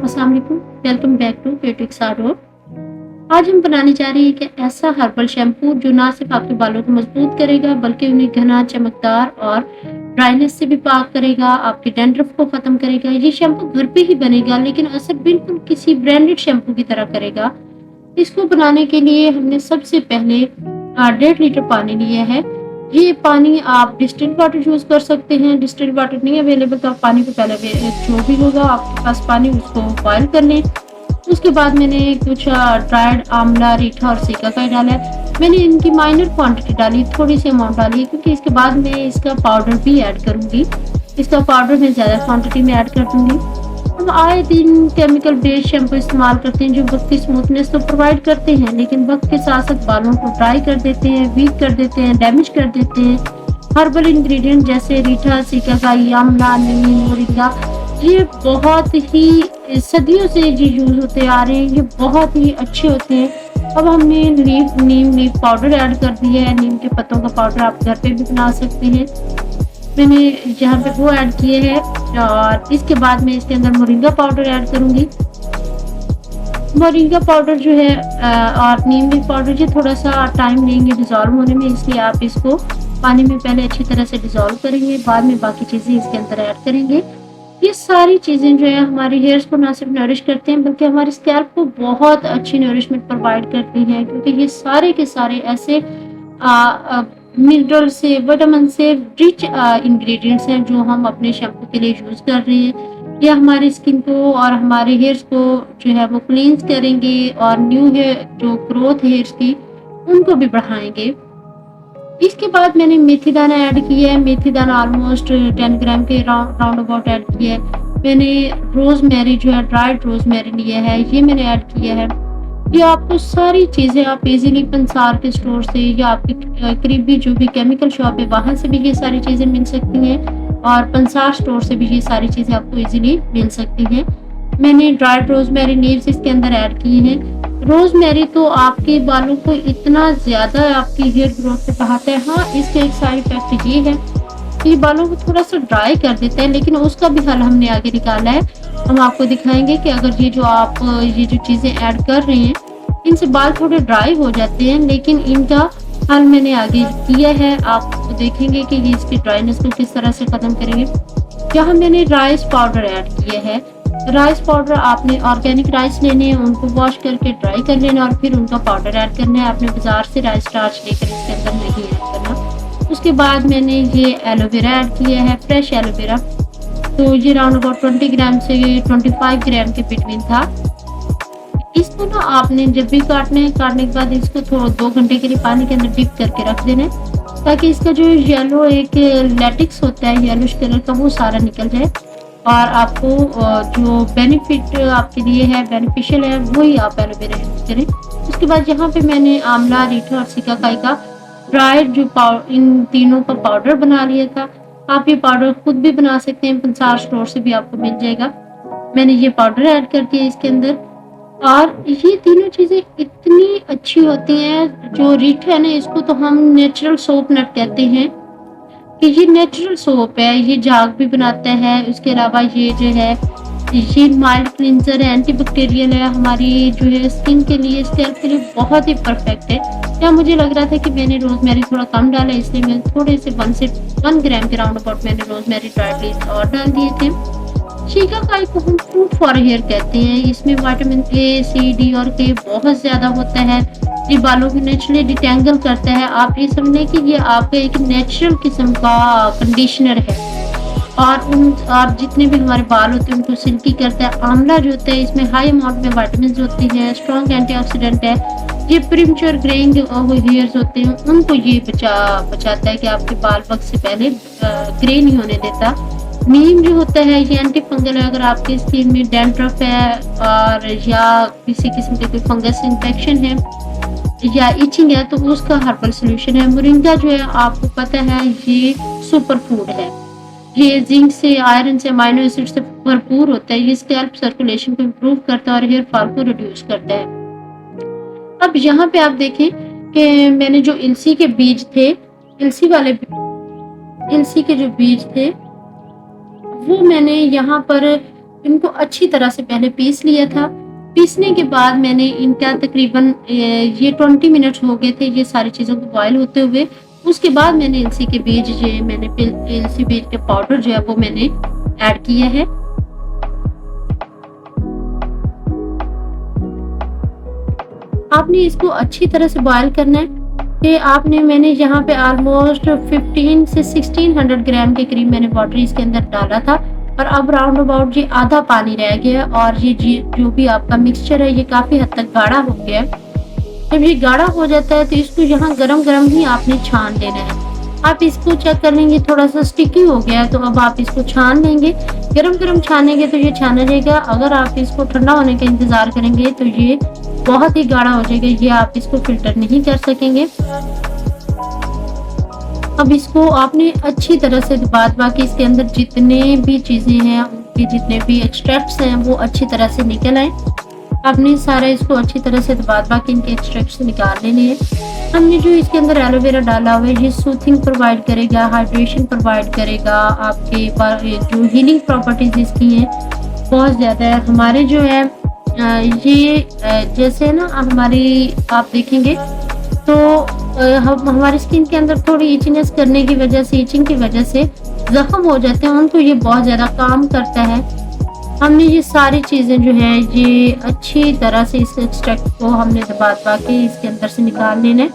अस्सलाम वालेकुम, welcome back to beauty एक्साडोर। आज हम बनाने जा रहे हैं कि ऐसा हर्बल शैम्पू जो ना सिर्फ आपके बालों को मजबूत करेगा बल्कि उन्हें घना, चमकदार और ड्राइनेस से भी पाक करेगा, आपके डैंड्रफ को खत्म करेगा। ये शैम्पू घर पे ही बनेगा लेकिन असर बिल्कुल किसी ब्रांडेड शैम्पू की तरह करेगा। इसको बनाने के लिए हमने सबसे पहले 1.5 लीटर पानी लिया है। ये पानी आप डिस्टिल्ड वाटर यूज़ कर सकते हैं। डिस्टिल्ड वाटर नहीं अवेलेबल तो आप पानी को पहले जो भी होगा आपके पास पानी उसको बॉयल कर लें। उसके बाद मैंने कुछ ड्राइड आंवला, रीठा और सिकाकाई डाला है। मैंने इनकी माइनर क्वांटिटी डाली, थोड़ी सी अमाउंट डाली है क्योंकि इसके बाद मैं इसका पाउडर भी ऐड करूँगी। इसका पाउडर मैं ज़्यादा क्वांटिटी में ऐड कर दूँगी। हम आए दिन केमिकल बेस्ड शैम्पू इस्तेमाल करते हैं जो वक्त की स्मूथनेस तो प्रोवाइड करते हैं लेकिन वक्त के साथ साथ बालों को ड्राई कर देते हैं, वीक कर देते हैं, डैमेज कर देते हैं। हर्बल इंग्रेडिएंट जैसे रीठा, सिकाकाई, आंवला, नीम, मोरिंगा ये बहुत ही सदियों से ये यूज होते आ रहे हैं। ये बहुत ही अच्छे होते हैं। अब हमने नीम लीफ पाउडर ऐड कर दिया है। नीम के पत्तों का पाउडर आप घर पे भी बना सकते हैं। मैंने यहाँ पे वो ऐड किए हैं और इसके बाद मैं इसके अंदर मोरिंगा पाउडर ऐड करूँगी। मोरिंगा पाउडर जो है और नीम लीफ पाउडर ये थोड़ा सा टाइम लेंगे डिज़ोल्व होने में, इसलिए आप इसको पानी में पहले अच्छी तरह से डिज़ोल्व करेंगे, बाद में बाकी चीज़ें इसके अंदर ऐड करेंगे। ये सारी चीज़ें जो है हमारे हेयर्स को ना सिर्फ नरिश करते हैं बल्कि हमारे स्कैल्प को बहुत अच्छी नरिशमेंट प्रोवाइड करती हैं क्योंकि ये सारे के सारे ऐसे मिनरल से, विटामिन से रिच इंग्रेडिएंट्स हैं जो हम अपने शैम्पू के लिए यूज़ कर रहे हैं। ये हमारी स्किन को और हमारे हेयर्स को जो है वो क्लींस करेंगे और न्यू हेयर जो ग्रोथ हेयर्स की उनको भी बढ़ाएंगे। इसके बाद मैंने मेथी दाना ऐड किया है। मेथी दाना ऑलमोस्ट 10 ग्राम के राउंड अबाउट ऐड किया है। मैंने रोजमेरी जो है ड्राइड रोजमेरी लिया है, ये मैंने ऐड किया है। ये आपको सारी चीज़ें आप इजीली पंसार के स्टोर से या आपके करीबी जो भी केमिकल शॉप है वहाँ से भी ये सारी चीज़ें मिल सकती हैं और पंसार स्टोर से भी ये सारी चीज़ें आपको इजीली मिल सकती हैं। मैंने ड्राइड रोजमेरी लीव्स इसके अंदर ऐड किए हैं। रोजमेरी तो आपके बालों को इतना ज़्यादा आपकी हेयर ग्रोथ पे बढ़ाता है। हाँ, इसका एक साइड इफेक्ट ये है कि बालों को थोड़ा सा ड्राई कर देता है लेकिन उसका भी हल हमने आगे निकाला है। हम आपको दिखाएंगे कि अगर ये जो चीज़ें ऐड कर रहे हैं इनसे बाल थोड़े ड्राई हो जाते हैं लेकिन इनका हल मैंने आगे किया है। आप देखेंगे कि ये इसकी ड्राइनेस को किस तरह से ख़त्म करेंगे। यहाँ मैंने राइस पाउडर ऐड किया है। राइस पाउडर आपने ऑर्गेनिक राइस लेने हैं, उनको वॉश करके ड्राई कर लेना और फिर उनका पाउडर ऐड करना है। आपने बाजार से राइस स्टार्च लेकर इसके अंदर नहीं ऐड करना। उसके बाद मैंने ये एलोवेरा ऐड किया है, फ्रेश एलोवेरा। तो ये राउंड अबाउट 20 ग्राम से 25 ग्राम के बिटवीन था। इसको ना आपने जब भी काटने के बाद इसको थोड़ा 2 घंटे के लिए पानी के अंदर डिप करके रख देना है ताकि इसका जो येलो एक लेटिक्स होता है येलोश कलर का वो सारा निकल जाए और आपको जो बेनिफिट आपके लिए है, बेनिफिशियल है, वही आप एलोवेरा यूज़ करें। उसके बाद यहाँ पे मैंने आंवला, रीठा और सिकाकाई का ड्राइड इन तीनों का पाउडर बना लिया था। आप ये पाउडर खुद भी बना सकते हैं, पंसार स्टोर से भी आपको मिल जाएगा। मैंने ये पाउडर ऐड कर दिया इसके अंदर और ये तीनों चीज़ें इतनी अच्छी होती हैं। जो रीठा है ना, इसको तो हम नेचुरल सोप नट कहते हैं कि ये नेचुरल सोप है, ये झाग भी बनाता है। उसके अलावा ये जो है ये माइल्ड क्लिनजर है, एंटीबैक्टीरियल है, हमारी जो है स्किन के लिए, स्कैल्प के लिए बहुत ही परफेक्ट है। या मुझे लग रहा था कि मैंने रोजमेरी थोड़ा कम डाला इसलिए मैं थोड़े से 1 ग्राम के राउंड अबाउट मैंने रोजमेरी ड्राइड लीव्स और डाल दिए थे। शिकाकाई को हम फूड फॉर हेयर कहते हैं। इसमें विटामिन ए, सी, डी और के बहुत ज़्यादा होता है। ये बालों को नेचुरली डिटेंगल करता है। आप ये समझें कि ये आपका एक नेचुरल किस्म का कंडीशनर है और जितने भी हमारे बाल होते हैं उनको सिल्की करता है। आंवला जो होता है इसमें हाई अमाउंट में विटामिन होती है, स्ट्रॉन्ग एंटीऑक्सीडेंट है। ये प्रीमेच्योर ग्रेइंग हेयर्स होते हैं उनको ये बचाता है कि आपके बाल वक्त से पहले ग्रे नहीं होने देता। नीम जो होता है ये एंटी फंगल है। अगर आपकी स्किन में डैंड्रफ है और या किसी किस्म के कोई फंगस इन्फेक्शन है या इचिंग है तो उसका हर्बल सोल्यूशन है। मोरिंगा जो है आपको पता है ये सुपर फूड है। ये जिंक से, आयरन से, अमाइनो एसिड से भरपूर होता है। ये स्कैल्प सर्कुलेशन को इम्प्रूव करता है और हेयर फॉल को रिड्यूस करता है। अब यहाँ पे आप देखें कि मैंने जो इलसी के बीज थे, इलसी के जो बीज थे वो मैंने यहाँ पर इनको अच्छी तरह से पहले पीस लिया था। पीसने के बाद मैंने इनका तकरीबन ये 20 मिनट्स हो गए थे ये सारी चीज़ों को बॉयल होते हुए। उसके बाद मैंने अलसी के बीज जो है मैंने अलसी बीज के पाउडर जो है वो मैंने ऐड किया है। आपने इसको अच्छी तरह से बॉयल करना है कि आपने मैंने यहाँ पे ऑलमोस्ट 15 से 1600 ग्राम के करीब मैंने वाटर इसके अंदर डाला था और अब राउंड अबाउट ये आधा पानी रह गया है और ये जो भी आपका मिक्सचर है ये काफ़ी हद तक गाढ़ा हो गया है। जब ये गाढ़ा हो जाता है तो इसको यहाँ गरम गरम ही आपने छान लेना है। आप इसको चेक कर लेंगे थोड़ा सा स्टिकी हो गया है तो अब आप इसको छान लेंगे। गरम गरम छानेंगे तो ये छाना जाएगा। अगर आप इसको ठंडा होने का इंतज़ार करेंगे तो ये बहुत ही गाढ़ा हो जाएगा, ये आप इसको फिल्टर नहीं कर सकेंगे। अब इसको आपने अच्छी तरह से दबा के इसके अंदर जितने भी चीज़ें हैं उनके जितने भी एक्सट्रैक्ट्स हैं वो अच्छी तरह से निकल आए। आपने सारा इसको अच्छी तरह से दबा के इनके एक्सट्रैक्ट्स निकाल लेने हैं। हमने जो इसके अंदर एलोवेरा डाला हुआ है ये सूथिंग प्रोवाइड करेगा, हाइड्रेशन प्रोवाइड करेगा, आपके जो हीलिंग प्रॉपर्टीज इसकी हैं बहुत ज़्यादा है। हमारे जो है ये जैसे ना हमारी आप देखेंगे तो हम हमारी स्किन के अंदर थोड़ी इचिंग करने की वजह से इचिंग की वजह से जख्म हो जाते हैं उनको ये बहुत ज़्यादा काम करता है। हमने ये सारी चीज़ें जो है ये अच्छी तरह से इस एक्सट्रैक्ट को हमने दबा के इसके अंदर से निकाल लेना है।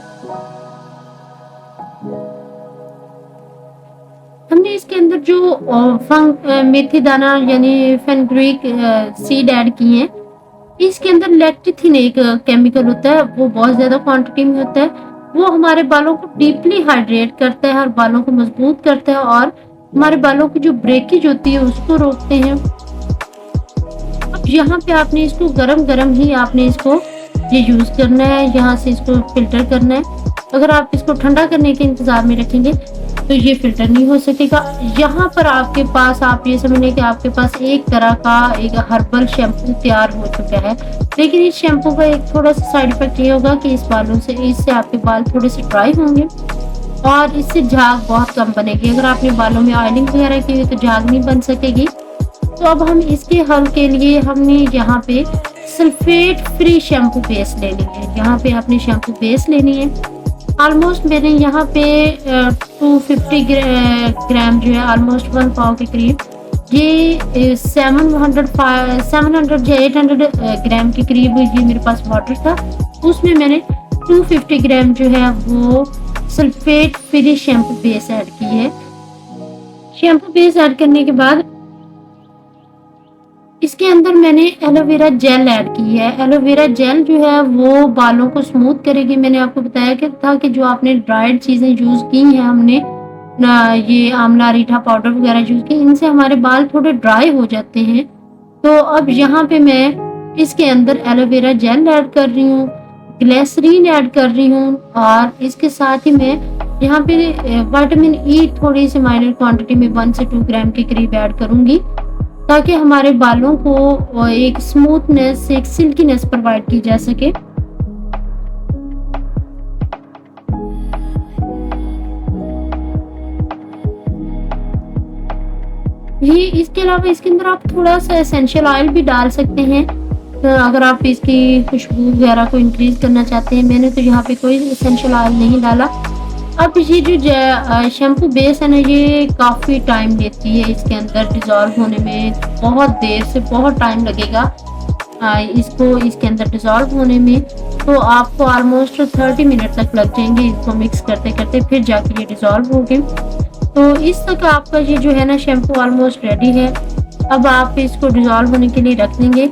हमने इसके अंदर जो मेथी दाना यानी फेनुग्रीक सीड ऐड किए हैं। इसके अंदर लेक्टिथिन एक केमिकल होता है वो बहुत ज़्यादा क्वांटिटी में होता है। वो हमारे बालों को डीपली हाइड्रेट करता है और बालों को मजबूत करता है और हमारे बालों की जो ब्रेकेज होती है उसको रोकते हैं। अब यहाँ पे आपने इसको गरम गरम ही आपने इसको ये यूज़ करना है, यहाँ से इसको फिल्टर करना है। अगर आप इसको ठंडा करने के इंतज़ार में रखेंगे तो ये फिल्टर नहीं हो सकेगा। यहाँ पर आपके पास आप ये समझ लें कि आपके पास एक तरह का एक हर्बल शैम्पू तैयार हो चुका है। लेकिन इस शैम्पू का एक थोड़ा सा साइड इफेक्ट ये होगा कि इससे आपके बाल थोड़े से ड्राई होंगे और इससे झाग बहुत कम बनेगी। अगर आपने बालों में ऑयलिंग वगैरह की हुई तो झाग नहीं बन सकेगी। तो अब हम इसके हल के लिए हमने यहाँ पे सल्फेट फ्री शैम्पू बेस लेनी है। यहाँ पे आपने शैम्पू बेस लेनी है। ऑलमोस्ट मैंने यहाँ पे 250 ग्राम जो है ऑलमोस्ट 1 पाव के करीब ये 700 या 800 ग्राम के करीब ये मेरे पास वाटर था। उसमें मैंने 250 ग्राम जो है वो sulphate free shampoo base add की है। शैम्पू बेस ऐड करने के बाद इसके अंदर मैंने एलोवेरा जेल ऐड की है। एलोवेरा जेल जो है वो बालों को स्मूथ करेगी। मैंने आपको बताया कि था कि जो आपने ड्राइड चीज़ें यूज़ की हैं हमने ना ये आंवला रीठा पाउडर वगैरह यूज़ की, इनसे हमारे बाल थोड़े ड्राई हो जाते हैं। तो अब यहाँ पे मैं इसके अंदर एलोवेरा जेल ऐड कर रही हूँ, ग्लिसरीन ऐड कर रही हूँ और इसके साथ ही मैं यहाँ पे विटामिन ई थोड़ी सी माइनर क्वांटिटी में 1 से 2 ग्राम के करीब ऐड करूँगी ताकि हमारे बालों को एक स्मूथनेस एक सिल्कीनेस प्रोवाइड की जा सके। ये इसके अलावा इसके अंदर आप थोड़ा सा एसेंशियल ऑयल भी डाल सकते हैं तो अगर आप इसकी खुशबू वगैरह को इंक्रीज करना चाहते हैं। मैंने तो यहाँ पे कोई एसेंशियल ऑयल नहीं डाला। अब ये जो शैम्पू बेस है ना ये काफ़ी टाइम लेती है इसके अंदर डिज़ोल्व होने में, बहुत देर से बहुत टाइम लगेगा इसको इसके अंदर डिज़ोल्व होने में। तो आपको ऑलमोस्ट 30 मिनट तक लग जाएंगे इसको मिक्स करते करते, फिर जाके ये डिज़ोल्व होंगे। तो इस तक आपका ये जो है ना शैम्पू ऑलमोस्ट रेडी है। अब आप इसको डिज़ोल्व होने के लिए रख देंगे।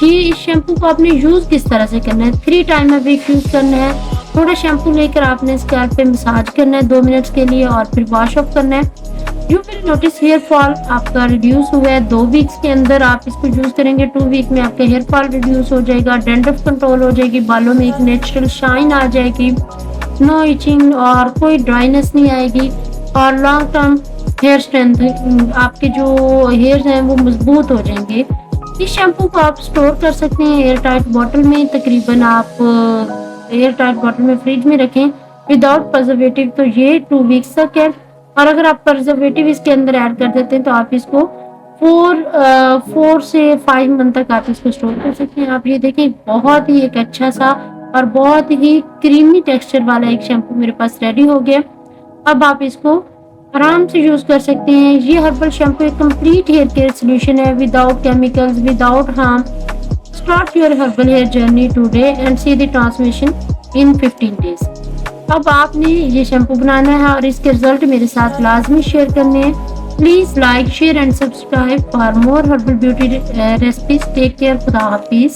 ये इस शैम्पू को आपने यूज़ किस तरह से करना है, 3 टाइम अ वीक यूज़ करना है। थोड़ा शैम्पू लेकर आपने स्कैल्प पे मसाज करना है 2 मिनट्स के लिए और फिर वॉश ऑफ करना है। You will notice hair fall आपका रिड्यूस हुआ है 2 वीक्स के अंदर। आप इसको यूज़ करेंगे 2 वीक में आपका हेयर फॉल रिड्यूस हो जाएगा, डैंड्रफ कंट्रोल हो जाएगी, बालों में एक नेचुरल शाइन आ जाएगी, नो इचिंग और कोई ड्राइनेस नहीं आएगी और लॉन्ग टर्म हेयर स्ट्रेंथ आपके जो हेयर्स हैं वो मजबूत हो जाएंगे। इस शैम्पू को आप स्टोर कर सकते हैं एयर टाइट बॉटल में। तकरीबन आप एयर टाइट बॉटल में फ्रिज में रखें विदाउट प्रिजर्वेटिव तो ये 2 वीक्स तक है। और अगर आप प्रिजर्वेटिव इसके अंदर ऐड कर देते हैं तो आप इसको फोर से 5 मंथ तक आप इसको स्टोर कर सकते हैं। आप ये देखें, बहुत ही एक अच्छा सा और बहुत ही क्रीमी टेक्सचर वाला एक शैम्पू मेरे पास रेडी हो गया। अब आप इसको आराम से यूज कर सकते हैं। ये हर्बल शैम्पू एक कंप्लीट हेयर केयर सोल्यूशन है, without chemicals, without harm. Start your herbal hair journey today and see the transformation in 15 days. अब आपने ये शैम्पू बनाना है और इसके रिजल्ट मेरे साथ लाजमी शेयर करने हैं। Please like, share and subscribe for more herbal beauty recipes. Take care, खुदा हाफिज।